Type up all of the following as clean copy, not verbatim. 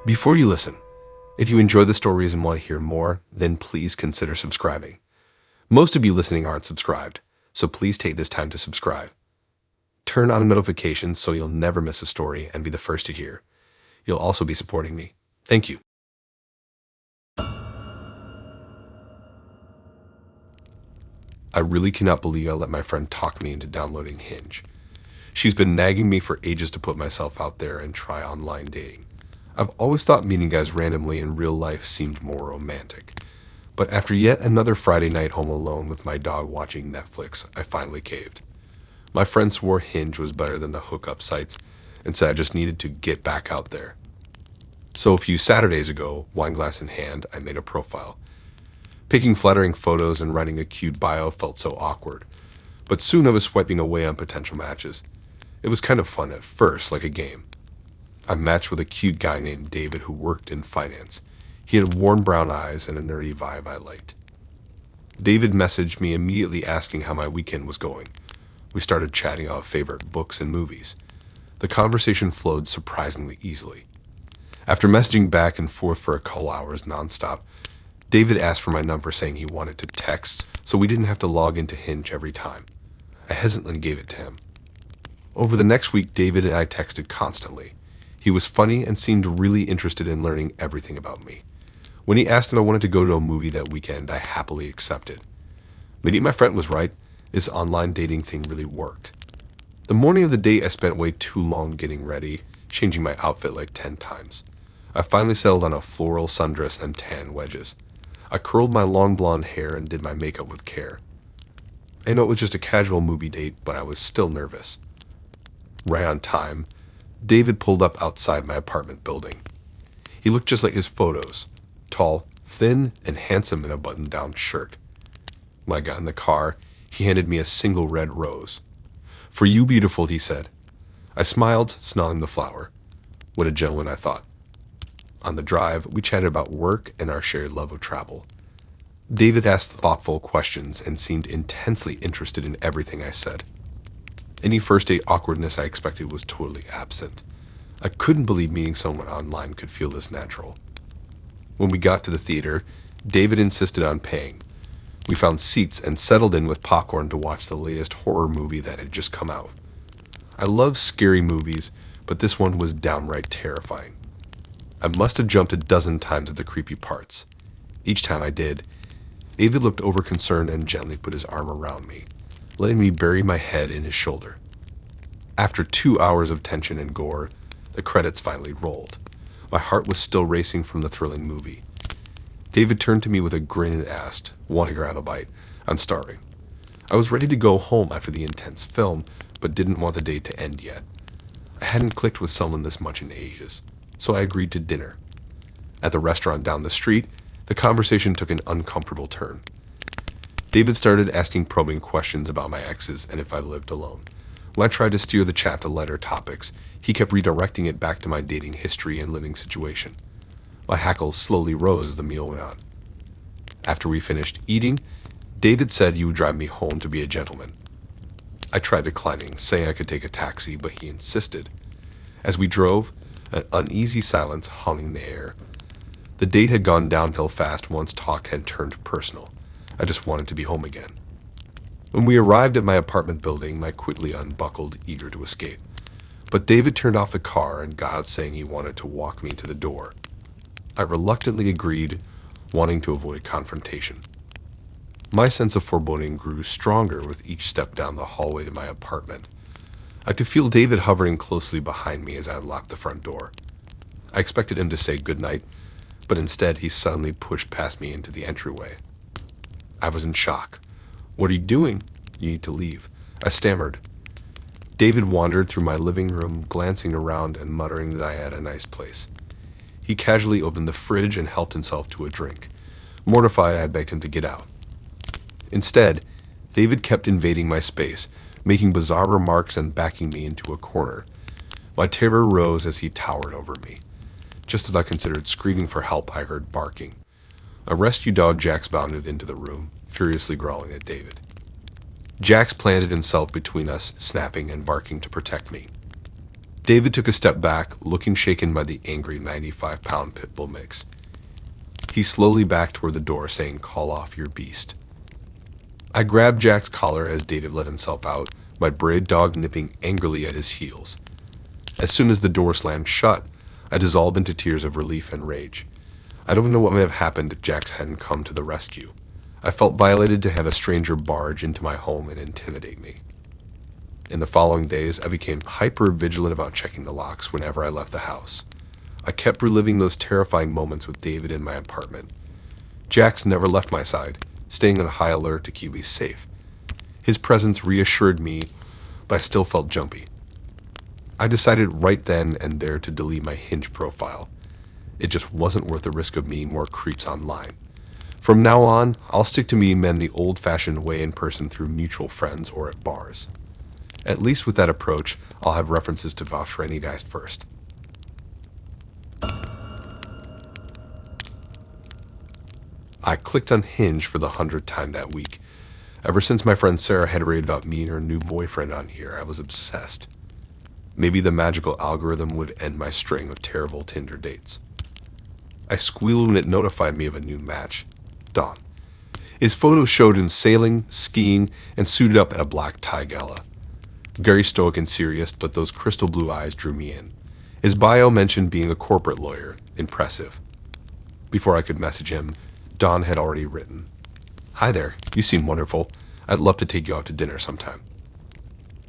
Before you listen, if you enjoy the stories and want to hear more, then please consider subscribing. Most of you listening aren't subscribed, so please take this time to subscribe. Turn on notifications so you'll never miss a story and be the first to hear. You'll also be supporting me. Thank you. I really cannot believe I let my friend talk me into downloading Hinge. She's been nagging me for ages to put myself out there and try online dating. I've always thought meeting guys randomly in real life seemed more romantic. But after yet another Friday night home alone with my dog watching Netflix, I finally caved. My friend swore Hinge was better than the hookup sites and said I just needed to get back out there. So a few Saturdays ago, wine glass in hand, I made a profile. Picking flattering photos and writing a cute bio felt so awkward, but soon I was swiping away on potential matches. It was kind of fun at first, like a game. I matched with a cute guy named David who worked in finance. He had warm brown eyes and a nerdy vibe I liked. David messaged me immediately asking how my weekend was going. We started chatting about favorite books and movies. The conversation flowed surprisingly easily. After messaging back and forth for a couple hours nonstop, David asked for my number saying he wanted to text so we didn't have to log into Hinge every time. I hesitantly gave it to him. Over the next week, David and I texted constantly. He was funny and seemed really interested in learning everything about me. When he asked if I wanted to go to a movie that weekend, I happily accepted. Meeting my friend was right. This online dating thing really worked. The morning of the date, I spent way too long getting ready, changing my outfit like 10 times. I finally settled on a floral sundress and tan wedges. I curled my long blonde hair and did my makeup with care. I know it was just a casual movie date, but I was still nervous. Right on time, David pulled up outside my apartment building. He looked just like his photos, tall, thin, and handsome in a button-down shirt. When I got in the car, he handed me a single red rose. "For you, beautiful," he said. I smiled, smelling the flower. What a gentleman, I thought. On the drive, we chatted about work and our shared love of travel. David asked thoughtful questions and seemed intensely interested in everything I said. Any first date awkwardness I expected was totally absent. I couldn't believe meeting someone online could feel this natural. When we got to the theater, David insisted on paying. We found seats and settled in with popcorn to watch the latest horror movie that had just come out. I love scary movies, but this one was downright terrifying. I must have jumped a dozen times at the creepy parts. Each time I did, David looked over-concerned and gently put his arm around me, letting me bury my head in his shoulder. After 2 hours of tension and gore, the credits finally rolled. My heart was still racing from the thrilling movie. David turned to me with a grin and asked, "Want to grab a bite? I'm starving." I was ready to go home after the intense film, but didn't want the date to end yet. I hadn't clicked with someone this much in ages, so I agreed to dinner. At the restaurant down the street, the conversation took an uncomfortable turn. David started asking probing questions about my exes and if I lived alone. When I tried to steer the chat to lighter topics, he kept redirecting it back to my dating history and living situation. My hackles slowly rose as the meal went on. After we finished eating, David said he would drive me home to be a gentleman. I tried declining, saying I could take a taxi, but he insisted. As we drove, an uneasy silence hung in the air. The date had gone downhill fast once talk had turned personal. I just wanted to be home again. When we arrived at my apartment building, I quickly unbuckled, eager to escape. But David turned off the car and got out saying he wanted to walk me to the door. I reluctantly agreed, wanting to avoid confrontation. My sense of foreboding grew stronger with each step down the hallway to my apartment. I could feel David hovering closely behind me as I unlocked the front door. I expected him to say goodnight, but instead he suddenly pushed past me into the entryway. I was in shock. "What are you doing?" "You need to leave," I stammered. David wandered through my living room, glancing around and muttering that I had a nice place. He casually opened the fridge and helped himself to a drink. Mortified, I begged him to get out. Instead, David kept invading my space, making bizarre remarks and backing me into a corner. My terror rose as he towered over me. Just as I considered screaming for help, I heard barking. A rescue dog, Jax, bounded into the room, furiously growling at David. Jax planted himself between us, snapping and barking to protect me. David took a step back, looking shaken by the angry 95-pound pit bull mix. He slowly backed toward the door, saying, "Call off your beast." I grabbed Jack's collar as David let himself out, my braid dog nipping angrily at his heels. As soon as the door slammed shut, I dissolved into tears of relief and rage. I don't know what might have happened if Jax hadn't come to the rescue. I felt violated to have a stranger barge into my home and intimidate me. In the following days, I became hyper-vigilant about checking the locks whenever I left the house. I kept reliving those terrifying moments with David in my apartment. Jax never left my side, staying on high alert to keep me safe. His presence reassured me, but I still felt jumpy. I decided right then and there to delete my Hinge profile. It just wasn't worth the risk of meeting more creeps online. From now on, I'll stick to meeting men the old-fashioned way in person through mutual friends or at bars. At least with that approach, I'll have references to vouch for any guys first. I clicked on Hinge for the 100th time that week. Ever since my friend Sarah had raved about me and her new boyfriend on here, I was obsessed. Maybe the magical algorithm would end my string of terrible Tinder dates. I squealed when it notified me of a new match, Don. His photos showed him sailing, skiing, and suited up at a black tie gala. Very stoic and serious, but those crystal blue eyes drew me in. His bio mentioned being a corporate lawyer. Impressive. Before I could message him, Don had already written, "Hi there, you seem wonderful. I'd love to take you out to dinner sometime."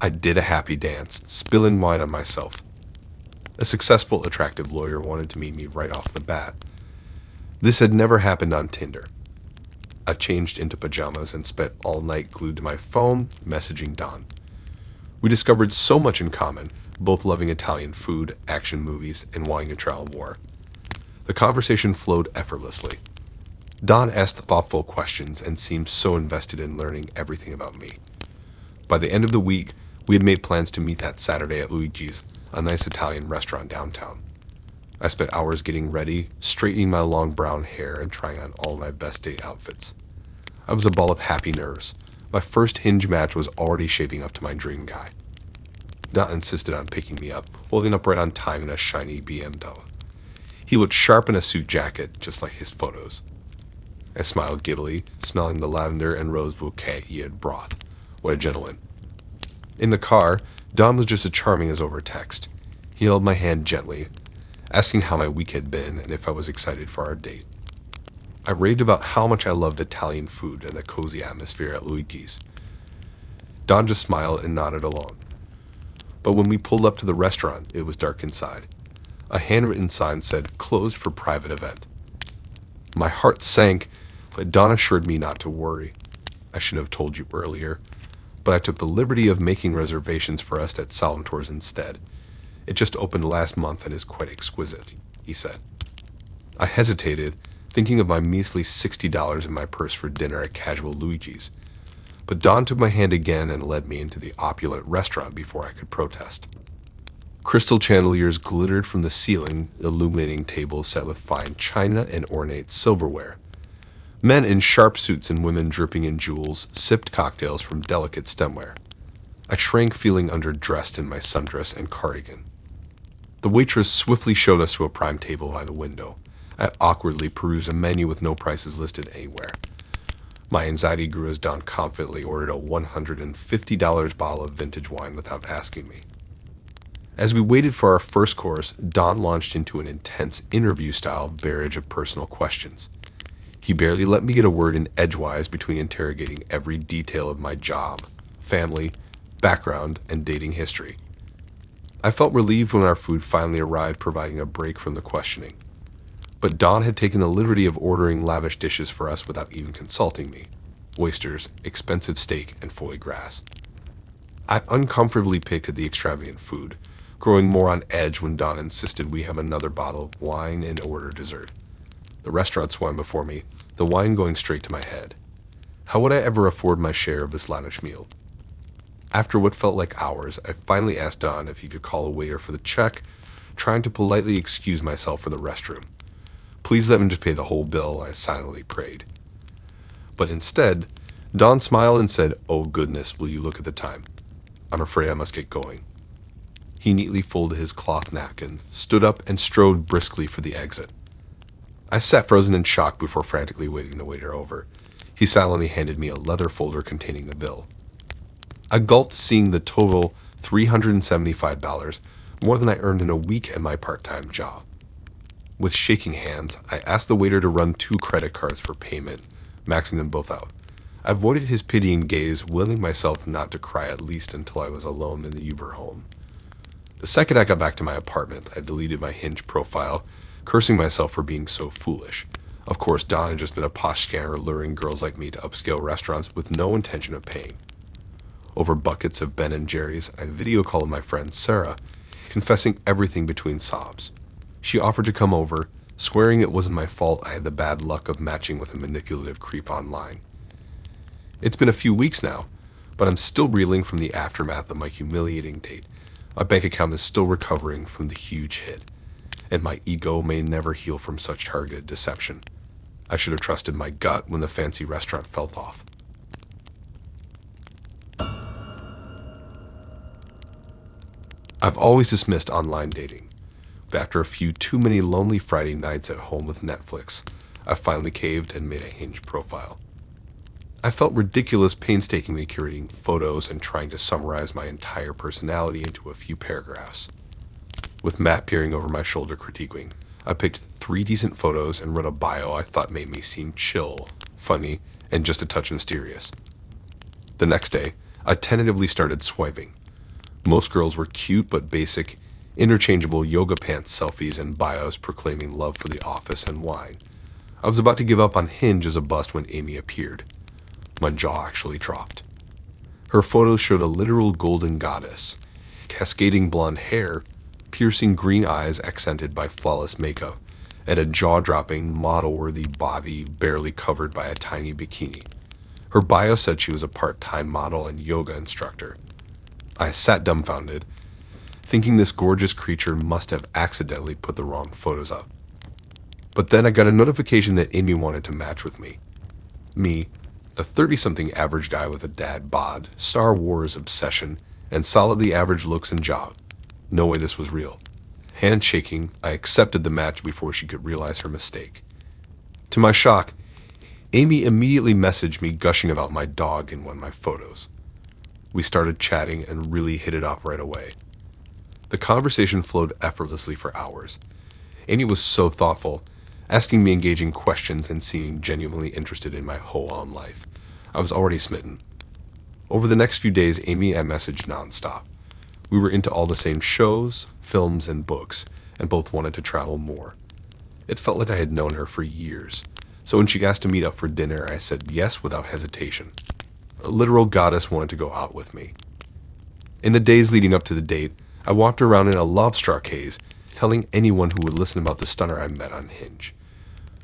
I did a happy dance, spilling wine on myself. A successful, attractive lawyer wanted to meet me right off the bat. This had never happened on Tinder. I changed into pajamas and spent all night glued to my phone, messaging Don. We discovered so much in common, both loving Italian food, action movies, and wanting to travel more. The conversation flowed effortlessly. Don asked thoughtful questions and seemed so invested in learning everything about me. By the end of the week, we had made plans to meet that Saturday at Luigi's, a nice Italian restaurant downtown. I spent hours getting ready, straightening my long brown hair, and trying on all my best date outfits. I was a ball of happy nerves. My first Hinge match was already shaping up to my dream guy. Don insisted on picking me up, holding up right on time in a shiny BMW. He looked sharp in a suit jacket, just like his photos. I smiled giddily, smelling the lavender and rose bouquet he had brought. What a gentleman. In the car, Don was just as charming as over text. He held my hand gently, asking how my week had been and if I was excited for our date. I raved about how much I loved Italian food and the cozy atmosphere at Luigi's. Don just smiled and nodded along. But when we pulled up to the restaurant, it was dark inside. A handwritten sign said, "Closed for private event." My heart sank, but Don assured me not to worry. I should have told you earlier, but I took the liberty of making reservations for us at Salvatore's instead. It just opened last month and is quite exquisite, he said. I hesitated, thinking of my measly $60 in my purse for dinner at casual Luigi's. But Don took my hand again and led me into the opulent restaurant before I could protest. Crystal chandeliers glittered from the ceiling, illuminating tables set with fine china and ornate silverware. Men in sharp suits and women dripping in jewels sipped cocktails from delicate stemware. I shrank, feeling underdressed in my sundress and cardigan. The waitress swiftly showed us to a prime table by the window. I awkwardly perused a menu with no prices listed anywhere. My anxiety grew as Don confidently ordered a $150 bottle of vintage wine without asking me. As we waited for our first course, Don launched into an intense interview-style barrage of personal questions. He barely let me get a word in edgewise between interrogating every detail of my job, family, background, and dating history. I felt relieved when our food finally arrived, providing a break from the questioning. But Don had taken the liberty of ordering lavish dishes for us without even consulting me. Oysters, expensive steak, and foie gras. I uncomfortably picked at the extravagant food, growing more on edge when Don insisted we have another bottle of wine and order dessert. The restaurant swam before me, the wine going straight to my head. How would I ever afford my share of this lavish meal? After what felt like hours, I finally asked Don if he could call a waiter for the check, trying to politely excuse myself for the restroom. Please let me just pay the whole bill, I silently prayed. But instead, Don smiled and said, "Oh goodness, will you look at the time? I'm afraid I must get going." He neatly folded his cloth napkin, stood up, and strode briskly for the exit. I sat frozen in shock before frantically waving the waiter over. He silently handed me a leather folder containing the bill. I gulped, seeing the total $375, more than I earned in a week at my part-time job. With shaking hands, I asked the waiter to run 2 credit cards for payment, maxing them both out. I avoided his pitying gaze, willing myself not to cry at least until I was alone in the Uber home. The second I got back to my apartment, I deleted my Hinge profile, cursing myself for being so foolish. Of course, Don had just been a posh scammer luring girls like me to upscale restaurants with no intention of paying. Over buckets of Ben & Jerry's, I video called my friend Sarah, confessing everything between sobs. She offered to come over, swearing it wasn't my fault I had the bad luck of matching with a manipulative creep online. It's been a few weeks now, but I'm still reeling from the aftermath of my humiliating date. My bank account is still recovering from the huge hit, and my ego may never heal from such targeted deception. I should have trusted my gut when the fancy restaurant fell off. I've always dismissed online dating, but after a few too many lonely Friday nights at home with Netflix, I finally caved and made a Hinge profile. I felt ridiculous painstakingly curating photos and trying to summarize my entire personality into a few paragraphs. With Matt peering over my shoulder critiquing, I picked 3 decent photos and wrote a bio I thought made me seem chill, funny, and just a touch mysterious. The next day, I tentatively started swiping. Most girls were cute but basic, interchangeable yoga pants selfies and bios proclaiming love for the office and wine. I was about to give up on Hinge as a bust when Amy appeared. My jaw actually dropped. Her photos showed a literal golden goddess, cascading blonde hair, piercing green eyes accented by flawless makeup, and a jaw-dropping, model-worthy body barely covered by a tiny bikini. Her bio said she was a part-time model and yoga instructor. I sat dumbfounded, thinking this gorgeous creature must have accidentally put the wrong photos up. But then I got a notification that Amy wanted to match with me. Me, a 30-something average guy with a dad bod, Star Wars obsession, and solidly average looks and job. No way this was real. Handshaking, I accepted the match before she could realize her mistake. To my shock, Amy immediately messaged me gushing about my dog in one of my photos. We started chatting and really hit it off right away. The conversation flowed effortlessly for hours. Amy was so thoughtful, asking me engaging questions and seeming genuinely interested in my whole-on life. I was already smitten. Over the next few days, Amy and I messaged nonstop. We were into all the same shows, films, and books, and both wanted to travel more. It felt like I had known her for years, so when she asked to meet up for dinner, I said yes without hesitation. A literal goddess wanted to go out with me. In the days leading up to the date, I walked around in a love-struck haze, telling anyone who would listen about the stunner I met on Hinge.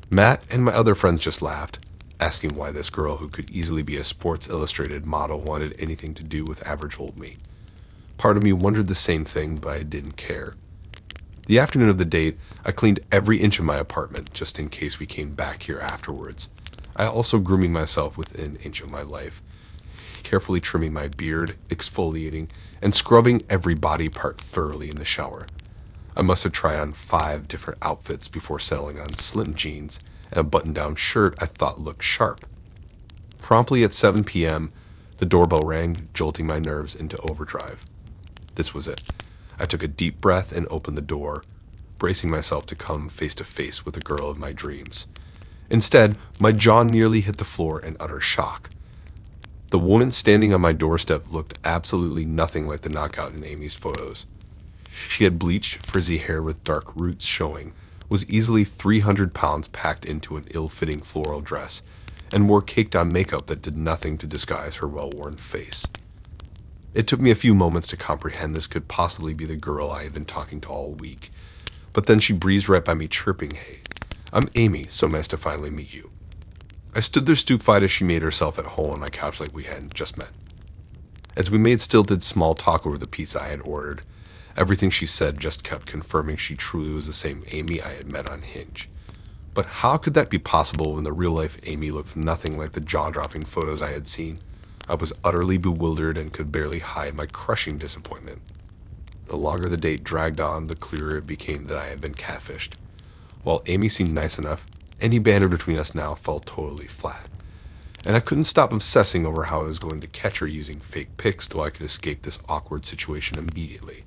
Matt and my other friends just laughed, asking why this girl who could easily be a Sports Illustrated model wanted anything to do with average old me. Part of me wondered the same thing, but I didn't care. The afternoon of the date, I cleaned every inch of my apartment just in case we came back here afterwards. I also grooming myself within an inch of my life, carefully trimming my beard, exfoliating, and scrubbing every body part thoroughly in the shower. I must have tried on 5 different outfits before settling on slim jeans and a button-down shirt I thought looked sharp. Promptly at 7 p.m., the doorbell rang, jolting my nerves into overdrive. This was it. I took a deep breath and opened the door, bracing myself to come face to face with the girl of my dreams. Instead, my jaw nearly hit the floor in utter shock. The woman standing on my doorstep looked absolutely nothing like the knockout in Amy's photos. She had bleached, frizzy hair with dark roots showing, was easily 300 pounds packed into an ill-fitting floral dress, and wore caked-on makeup that did nothing to disguise her well-worn face. It took me a few moments to comprehend this could possibly be the girl I had been talking to all week, but then she breezed right by me chirping, "Hey, I'm Amy, so nice to finally meet you." I stood there stupefied as she made herself at home on my couch like we hadn't just met. As we made stilted small talk over the pizza I had ordered, everything she said just kept confirming she truly was the same Amy I had met on Hinge. But how could that be possible when the real-life Amy looked nothing like the jaw-dropping photos I had seen? I was utterly bewildered and could barely hide my crushing disappointment. the longer the date dragged on, the clearer it became that I had been catfished. While Amy seemed nice enough, any banter between us now fell totally flat. And I couldn't stop obsessing over how I was going to catch her using fake pics so I could escape this awkward situation immediately.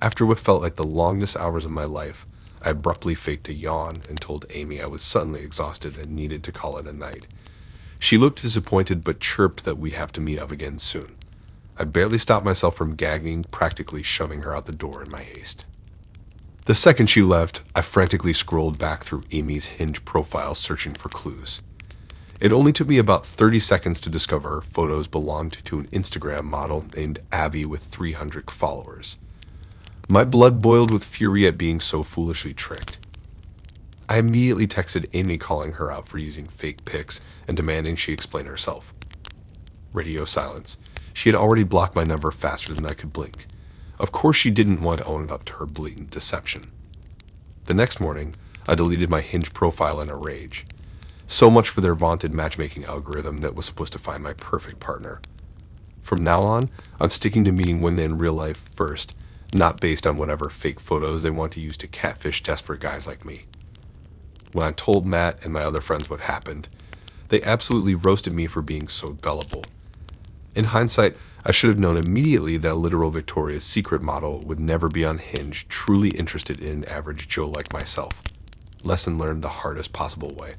After what felt like the longest hours of my life, I abruptly faked a yawn and told Amy I was suddenly exhausted and needed to call it a night. She looked disappointed but chirped that we'd have to meet up again soon. I barely stopped myself from gagging, practically shoving her out the door in my haste. The second she left, I frantically scrolled back through Amy's Hinge profile searching for clues. It only took me about 30 seconds to discover her photos belonged to an Instagram model named Abby with 300 followers. My blood boiled with fury at being so foolishly tricked. I immediately texted Amy calling her out for using fake pics and demanding she explain herself. Radio silence. She had already blocked my number faster than I could blink. Of course she didn't want to own up to her blatant deception. The next morning, I deleted my Hinge profile in a rage. So much for their vaunted matchmaking algorithm that was supposed to find my perfect partner. From now on, I'm sticking to meeting women in real life first, not based on whatever fake photos they want to use to catfish desperate guys like me. When I told Matt and my other friends what happened, they absolutely roasted me for being so gullible. In hindsight, I should have known immediately that literal Victoria's Secret model would never be on Hinge truly interested in an average Joe like myself. Lesson learned the hardest possible way.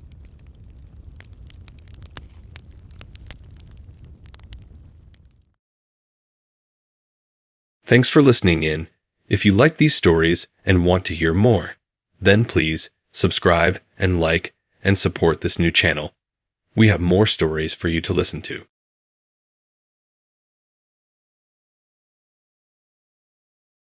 Thanks for listening in. If you like these stories and want to hear more, then please subscribe and like and support this new channel. We have more stories for you to listen to.